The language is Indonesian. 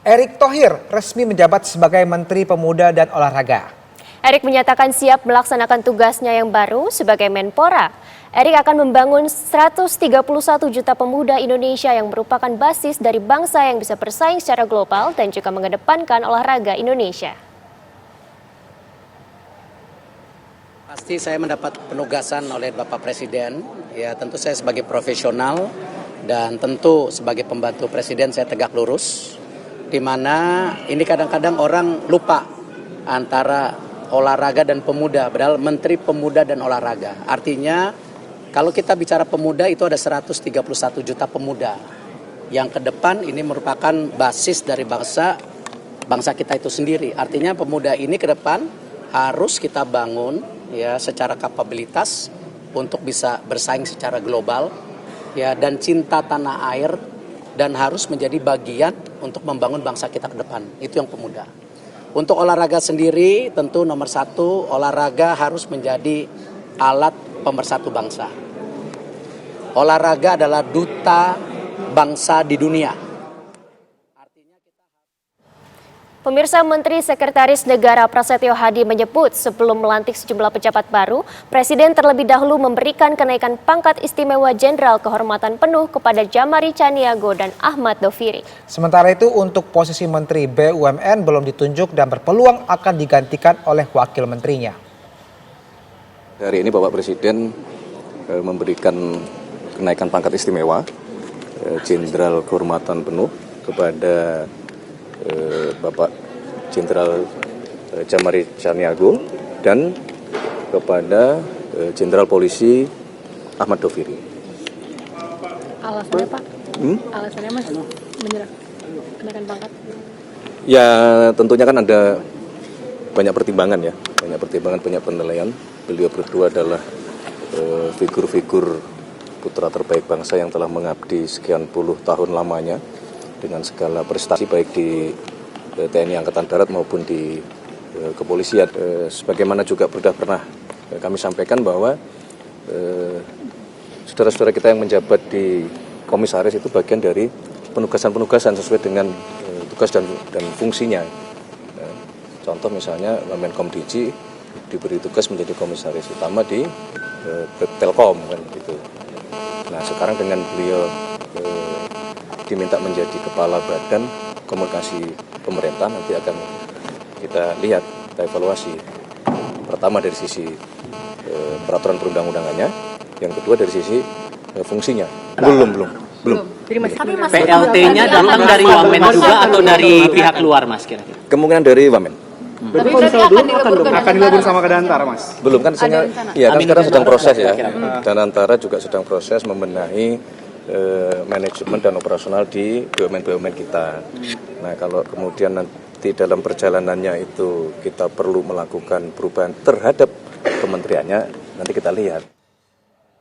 Erick Thohir resmi menjabat sebagai Menteri Pemuda dan Olahraga. Erick menyatakan siap melaksanakan tugasnya yang baru sebagai Menpora. Erick akan membangun 131 juta pemuda Indonesia yang merupakan basis dari bangsa yang bisa bersaing secara global dan juga mengedepankan olahraga Indonesia. Pasti saya mendapat penugasan oleh Bapak Presiden, ya tentu saya sebagai profesional dan tentu sebagai pembantu Presiden saya tegak lurus, di mana ini kadang-kadang orang lupa antara olahraga dan pemuda, padahal Menteri Pemuda dan Olahraga. Artinya kalau kita bicara pemuda itu ada 131 juta pemuda yang ke depan ini merupakan basis dari bangsa kita itu sendiri. Artinya pemuda ini ke depan harus kita bangun ya secara kapabilitas untuk bisa bersaing secara global ya, dan cinta tanah air, dan harus menjadi bagian untuk membangun bangsa kita ke depan. Itu yang pemuda. Untuk olahraga sendiri tentu nomor satu, olahraga harus menjadi alat pemersatu bangsa. Olahraga adalah duta bangsa di dunia. Pemirsa, Menteri Sekretaris Negara Prasetyo Hadi menyebut sebelum melantik sejumlah pejabat baru, Presiden terlebih dahulu memberikan kenaikan pangkat istimewa Jenderal Kehormatan Penuh kepada Djamari Chaniago dan Ahmad Doviri. Sementara itu untuk posisi Menteri BUMN belum ditunjuk dan berpeluang akan digantikan oleh wakil menterinya. Hari ini Bapak Presiden memberikan kenaikan pangkat istimewa Jenderal Kehormatan Penuh kepada Bapak Jenderal Djamari Chaniago dan kepada Jenderal Polisi Ahmad Doviri. Alasannya Pak? Alasannya Mas menyerah kenaikan pangkat? Ya tentunya kan ada banyak pertimbangan ya, banyak penilaian. Beliau berdua adalah figur-figur putra terbaik bangsa yang telah mengabdi sekian puluh tahun lamanya dengan segala prestasi baik di TNI Angkatan Darat maupun di kepolisian. Sebagaimana juga sudah pernah kami sampaikan bahwa saudara-saudara kita yang menjabat di komisaris itu bagian dari penugasan-penugasan sesuai dengan tugas dan fungsinya. Contoh misalnya Menkom Digi diberi tugas menjadi komisaris utama di Telkom kan gitu. Nah sekarang dengan beliau diminta menjadi kepala badan komunikasi pemerintah, nanti akan kita lihat, kita evaluasi. Pertama dari sisi peraturan perundang-undangannya, yang kedua dari sisi fungsinya. Belum. PLT-nya datang dari Wamen juga atau dari pihak luar, Mas, kira-kira? Kemungkinan dari Wamen. Tapi akan dilebur sama Kadantara, Mas? Belum kan, ya kan sekarang sedang proses ya. Dan antara juga sedang proses membenahi manajemen dan operasional di BUMN kita. Nah kalau kemudian nanti dalam perjalanannya itu kita perlu melakukan perubahan terhadap kementeriannya, nanti kita lihat.